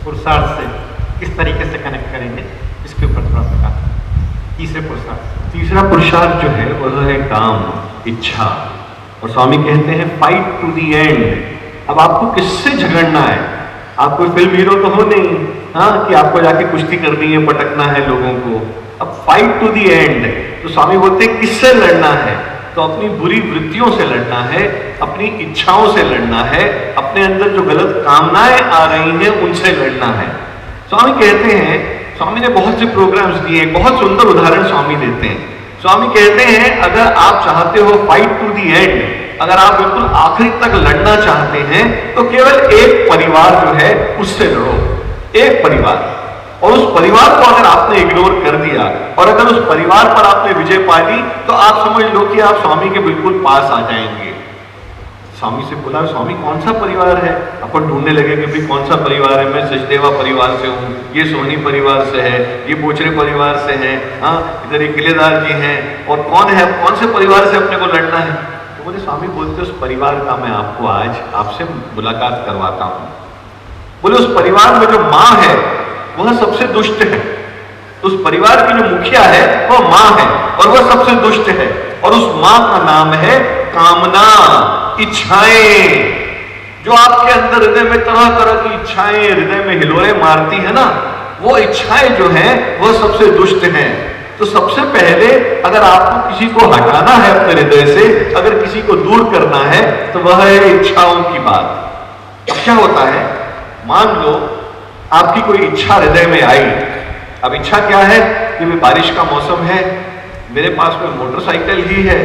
पुरुषार्थ से किस तरीके से कनेक्ट करेंगे, इसके ऊपर थोड़ा प्रकाश। तीसरा पुरुषार्थ जो है वह है काम, इच्छा। और स्वामी कहते हैं फाइट टू दी एंड। अब आपको किससे झगड़ना है? आप कोई फिल्म हीरो तो हो नहीं, हाँ, कि आपको जाके कुश्ती करनी है, पटकना है लोगों को। अब फाइट टू दी एंड, तो स्वामी बोलते हैं किससे लड़ना है? तो अपनी बुरी वृत्तियों से लड़ना है, अपनी इच्छाओं से लड़ना है, अपने अंदर जो गलत कामनाएं आ रही हैं उनसे लड़ना है। स्वामी कहते हैं, स्वामी ने बहुत से प्रोग्राम्स दिए, बहुत सुंदर उदाहरण स्वामी देते हैं। स्वामी कहते हैं अगर आप चाहते हो फाइट टू दी एंड, अगर आप बिल्कुल आखिरी तक लड़ना चाहते हैं तो केवल एक परिवार जो है उससे लड़ो, एक परिवार। और उस परिवार को अगर आपने इग्नोर कर दिया और अगर उस परिवार पर आपने विजय पा ली तो आप समझ लो कि आप स्वामी के बिल्कुल पास आ जाएंगे। स्वामी से बोला, स्वामी कौन सा परिवार है? अपन ढूंढने लगे कि भाई कौन सा परिवार है। मैं सचदेवा परिवार से हूँ, ये सोहनी परिवार से है, ये बोचरे परिवार से है, हाँ, इधर ये किलेदार जी हैं, और कौन है, कौन से परिवार से अपने को लड़ना है? तो बोले स्वामी बोलते उस परिवार का मैं आपको आज आपसे मुलाकात करवाता हूँ। बोले उस परिवार में जो माँ है वह सबसे दुष्ट है। उस परिवार की जो मुखिया है वह माँ है और वह सबसे दुष्ट है, और उस माँ का नाम है कामना, इच्छाएं। जो आपके अंदर हृदय में तरह तरह की इच्छाएं हृदय में हिलोरे मारती है ना, वो इच्छाएं जो हैं वह सबसे दुष्ट हैं। तो सबसे पहले अगर आपको किसी को हटाना है अपने हृदय से, अगर किसी को दूर करना है तो वह है इच्छाओं की बात। अब क्या होता है, मान लो आपकी कोई इच्छा हृदय में आई। अब इच्छा क्या है कि भाई बारिश का मौसम है, मेरे पास में मोटरसाइकिल ही है,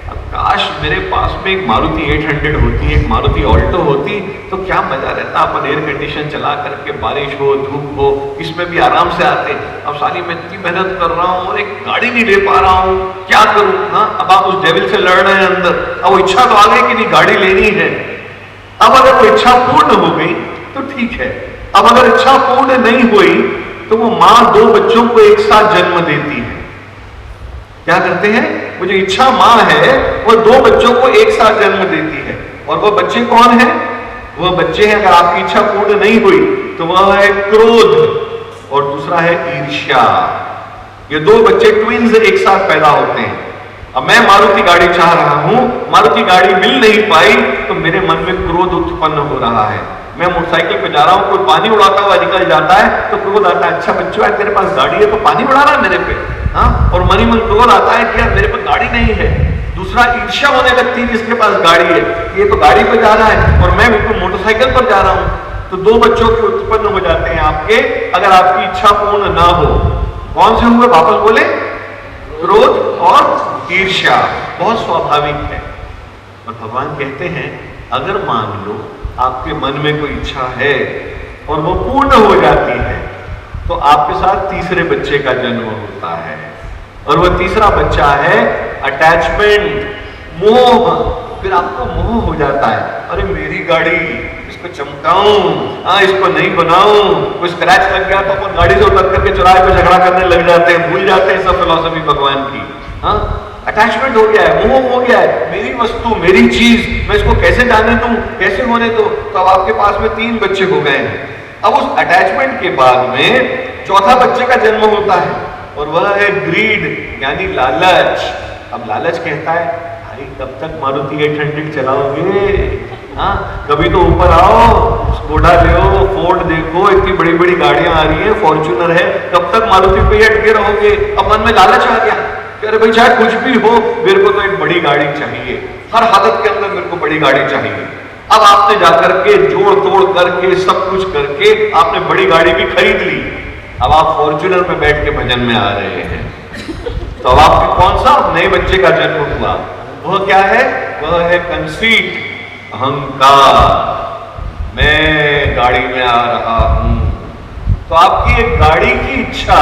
अब काश मेरे पास में एक मारुति 800 होती, एक मारुति ऑल्टो होती तो क्या मजा रहता। अपन एयर कंडीशन चला करके, बारिश हो धूप हो, इसमें भी आराम से आते। अब सारी मैं इतनी मेहनत कर रहा हूँ और एक गाड़ी नहीं ले पा रहा हूँ, क्या करूँ? हाँ, अब आप उस डेविल से लड़ रहे हैं अंदर। अब वो इच्छा तो आ गई कि नहीं गाड़ी लेनी है। अब अगर वो इच्छा पूर्ण हो गई तो ठीक है, अब अगर इच्छा पूर्ण नहीं हुई तो वो मां 2 बच्चों को एक साथ जन्म देती है। क्या करते हैं, वो जो इच्छा मां है वो 2 बच्चों को एक साथ जन्म देती है। और वो बच्चे कौन है? वह बच्चे हैं, अगर आपकी इच्छा पूर्ण नहीं हुई तो वह है क्रोध और दूसरा है ईर्ष्या। ये 2 बच्चे ट्विंस एक साथ पैदा होते हैं। अब मैं मारुति गाड़ी चाह रहा हूं, मारुति गाड़ी मिल नहीं पाई तो मेरे मन में क्रोध उत्पन्न हो रहा है। मैं मोटरसाइकिल पे जा रहा हूँ, कोई पानी उड़ाता हुआ निकल जाता है तो क्रोध आता है, अच्छा बच्चों यार तेरे पास गाड़ी है तो पानी उड़ा रहा है मेरे पे, हाँ। और मन ही मन क्रोध आता है कि यार मेरे पास गाड़ी नहीं है। दूसरा ईर्ष्या होने लगती है जिसके पास गाड़ी है, ये तो गाड़ी पे जा रहा है और मैं बिल्कुल मोटरसाइकिल पर जा रहा हूँ। तो 2 बच्चों के उत्पन्न हो जाते हैं आपके, अगर आपकी इच्छा पूर्ण ना हो। कौन से हुए वापस बोले? क्रोध और ईर्ष्या। बहुत स्वाभाविक है। और भगवान कहते हैं अगर मान लो आपके मन में कोई इच्छा है और वो पूर्ण हो जाती है तो आपके साथ तीसरे बच्चे का जन्म होता है। और वो तीसरा बच्चा है अटैचमेंट, मोह। फिर आपको मोह हो जाता है, अरे मेरी गाड़ी, इसको चमकाऊं, हाँ इसको नहीं बनाऊं, कोई स्क्रैच लग गया तो अपन गाड़ी से उतर करके चौराहे पे झगड़ा करने लग जाते हैं, भूल जाते हैं सब फिलॉसफी भगवान की। हाँ, अटैचमेंट हो गया है, मोह हो गया है, मेरी वस्तु, मेरी चीज, मैं इसको कैसे जाने दूं, कैसे होने दो। तो अब आपके पास में 3 बच्चे हो गए हैं। अब उस अटैचमेंट के बाद में चौथा बच्चे का जन्म होता है और वह है ग्रीड, यानी लालच। अब लालच कहता है भाई कब तक मारुति 800 चलाओगे, हाँ कभी तो ऊपर आओ, स्कोडा ले, फोर्ड देखो, इतनी बड़ी बड़ी गाड़ियां आ रही है, फॉर्च्यूनर है, कब तक मारुति पे अटके रहोगे। अब मन में लालच आ गया, अरे भाई चाहे कुछ भी हो मेरे को तो एक बड़ी गाड़ी चाहिए, हर हालत के अंदर मेरे को बड़ी गाड़ी चाहिए। अब आपने जाकर के जोड़ तोड़ करके सब कुछ करके आपने बड़ी गाड़ी भी खरीद ली। अब आप फॉर्च्यूनर में बैठ के भजन में आ रहे हैं तो अब आपके कौन सा नए बच्चे का जन्म हुआ? वह क्या है? वह है कंसीट, अहंकार। मैं गाड़ी में आ रहा हूं। तो आपकी एक गाड़ी की इच्छा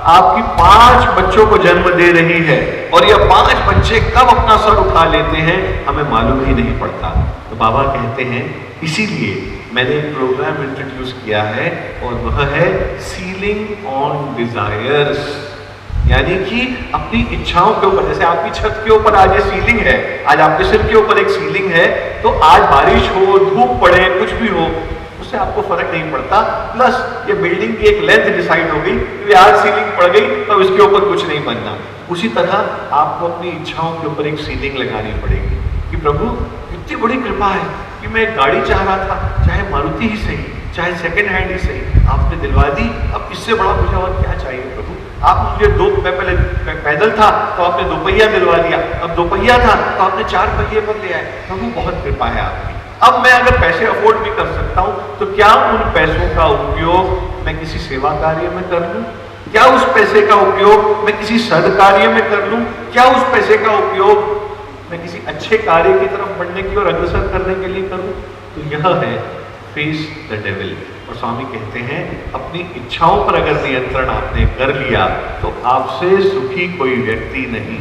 आपकी 5 बच्चों को जन्म दे रही है और यह 5 बच्चे कब अपना सर उठा लेते हैं हमें मालूम ही नहीं पड़ता। तो बाबा कहते हैं इसीलिए मैंने एक प्रोग्राम इंट्रोड्यूस किया है और वह है सीलिंग ऑन डिजायर्स, यानी कि अपनी इच्छाओं के ऊपर। जैसे आपकी छत के ऊपर आज ये सीलिंग है, आज आपके सिर के ऊपर एक सीलिंग है, तो आज बारिश हो, धूप पड़े, कुछ भी हो, उससे आपको फर्क नहीं पड़ता। प्लस ये बिल्डिंग की एक लेंथ डिसाइड हो गई कि आज सीलिंग पड़ गई तो इसके ऊपर कुछ नहीं बनना। उसी तरह आपको अपनी इच्छाओं के ऊपर एक सीलिंग लगानी पड़ेगी कि प्रभु इतनी बड़ी कृपा है कि मैं एक गाड़ी चाह रहा था, चाहे मारुति ही सही, चाहे सेकंड हैंड ही सही, आपने दिलवा दी। अब इससे बड़ा मुझे और क्या चाहिए प्रभु। आप मुझे मैं पहले पैदल था तो आपने 2 पहिया दिलवा दिया, अब 2 पहिया था तो आपने 4 पहिए पर ले आए। प्रभु बहुत कृपा है आपकी। अब मैं अगर पैसे अफोर्ड भी कर सकता हूं तो क्या उन पैसों का उपयोग मैं किसी सेवा कार्य में कर लूं? क्या उस पैसे का उपयोग मैं किसी सद्कार्य में कर लूं? क्या उस पैसे का उपयोग मैं किसी अच्छे कार्य की तरफ बढ़ने की और अग्रसर करने के लिए करूं? तो यह है फेस द डेविल। और स्वामी कहते हैं अपनी इच्छाओं पर अगर नियंत्रण आपने कर लिया तो आपसे सुखी कोई व्यक्ति नहीं।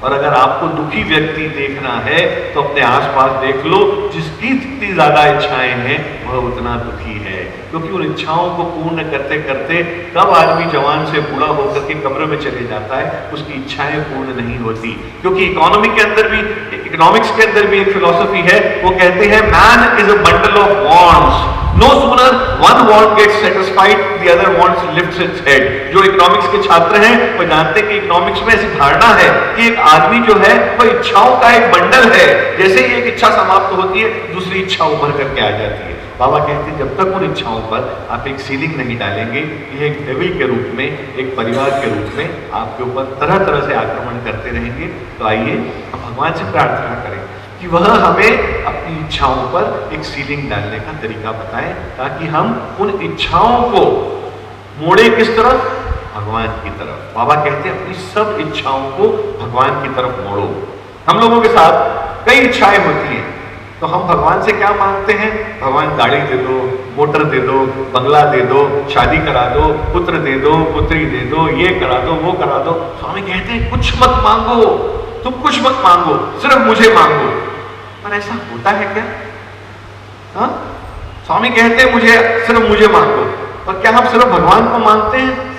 और अगर आपको दुखी व्यक्ति देखना है तो अपने आसपास देख लो, जिसकी जितनी ज्यादा इच्छाएं हैं वह उतना दुखी है। क्योंकि उन इच्छाओं को पूर्ण करते करते कब आदमी जवान से बूढ़ा होकर के कब्र में चले जाता है, उसकी इच्छाएं पूर्ण नहीं होती। क्योंकि इकोनॉमिक्स के अंदर भी एक फिलॉसफी है, वो कहते हैं man is a bundle of wants, no sooner one want gets satisfied the other wants lifts its head. जो इकोनॉमिक्स के छात्र हैं वो जानते हैं कि इकोनॉमिक्स में ऐसी धारणा है कि एक आदमी जो है वो इच्छाओं का एक बंडल है, जैसे ही एक इच्छा समाप्त होती है दूसरी इच्छा उभर करके आ जाती है। बाबा कहते हैं जब तक उन इच्छाओं पर आप एक सीलिंग नहीं डालेंगे, ये एक डेविल के रूप में, एक परिवार के रूप में आपके ऊपर तरह तरह से आक्रमण करते रहेंगे। तो आइए हम भगवान से प्रार्थना करें कि वह हमें अपनी इच्छाओं पर एक सीलिंग डालने का तरीका बताएं, ताकि हम उन इच्छाओं को मोड़े किस तरफ? भगवान की तरफ। बाबा कहते हैं अपनी सब इच्छाओं को भगवान की तरफ मोड़ो। हम लोगों के साथ कई इच्छाएं होती हैं, तो हम भगवान से क्या मांगते हैं? भगवान गाड़ी दे दो, मोटर दे दो, बंगला दे दो, शादी करा दो, पुत्र दे दो, पुत्री दे दो, ये करा दो, वो करा दो। स्वामी कहते हैं कुछ मत मांगो, तुम कुछ मत मांगो, सिर्फ मुझे मांगो। पर ऐसा होता है क्या? हाँ, स्वामी कहते हैं मुझे सिर्फ मुझे मांगो, और क्या हम सिर्फ भगवान को मांगते हैं?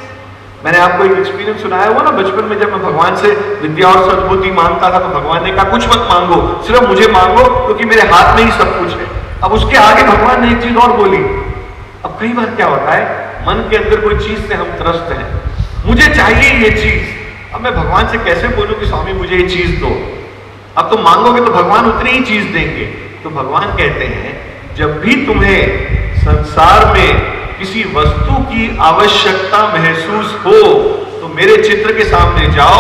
मैंने आपको एक एक्सपीरियंस सुनाया हुआ ना, बचपन में जब मैं भगवान से विद्या और सद्बुद्धि मांगता था तो भगवान ने कहा कुछ मत मांगो, सिर्फ मुझे मांगो, क्योंकि मेरे हाथ में ही सब कुछ है। अब उसके आगे भगवान ने एक चीज और बोली। अब कई बार क्या होता है, मन के अंदर कोई चीज से हम त्रस्त हैं, मुझे चाहिए ये चीज। अब मैं भगवान से कैसे बोलूं कि स्वामी मुझे ये चीज दो? अब तुम मांगोगे तो भगवान उतनी ही चीज देंगे। तो भगवान कहते हैं जब भी तुम्हें संसार में किसी वस्तु की आवश्यकता महसूस हो तो मेरे चित्र के सामने जाओ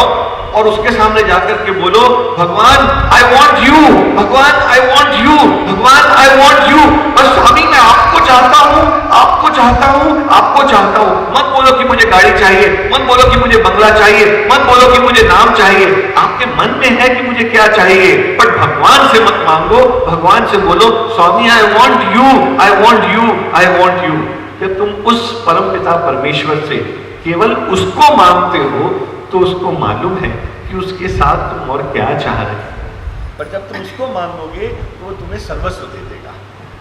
और उसके सामने जाकर के बोलो भगवान आई वॉन्ट यू, भगवान आई वॉन्ट यू, भगवान आई वॉन्ट यू। बस स्वामी मैं आपको चाहता हूं, आपको चाहता हूं, आपको चाहता हूं। मत बोलो कि मुझे गाड़ी चाहिए, मत बोलो कि मुझे बंगला चाहिए, मत बोलो कि मुझे नाम चाहिए। आपके मन में है कि मुझे क्या चाहिए, बट भगवान से मत मांगो। भगवान से बोलो स्वामी I want you, I want you, I want you. जब तुम उस परमपिता परमेश्वर से केवल उसको मांगते हो तो उसको मालूम है कि उसके साथ तुम और क्या चाह रहे हो। पर जब तुम उसको मांगोगे तो वो तुम्हें सर्वस्व दे देगा।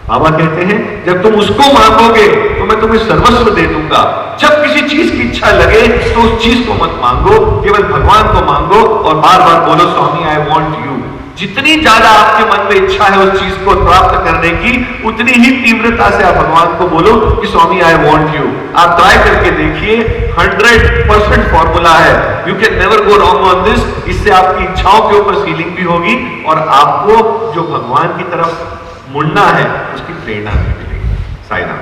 बाबा कहते हैं जब तुम उसको मांगोगे तो मैं तुम्हें सर्वस्व दे दूंगा। जब किसी चीज की इच्छा लगे तो उस चीज को मत मांगो, केवल भगवान को मांगो और बार बार बोलो स्वामी आई वॉन्ट यू। जितनी ज्यादा आपके मन में इच्छा है उस चीज को प्राप्त करने की, उतनी ही तीव्रता से आप भगवान को बोलो कि स्वामी आई वॉन्ट यू। आप ट्राई करके देखिए, 100% फॉर्मूला है, you can never go wrong on this. इससे आपकी इच्छाओं के ऊपर सीलिंग भी होगी और आपको जो भगवान की तरफ मुड़ना है उसकी प्रेरणा भी मिलेगी। साईं राम।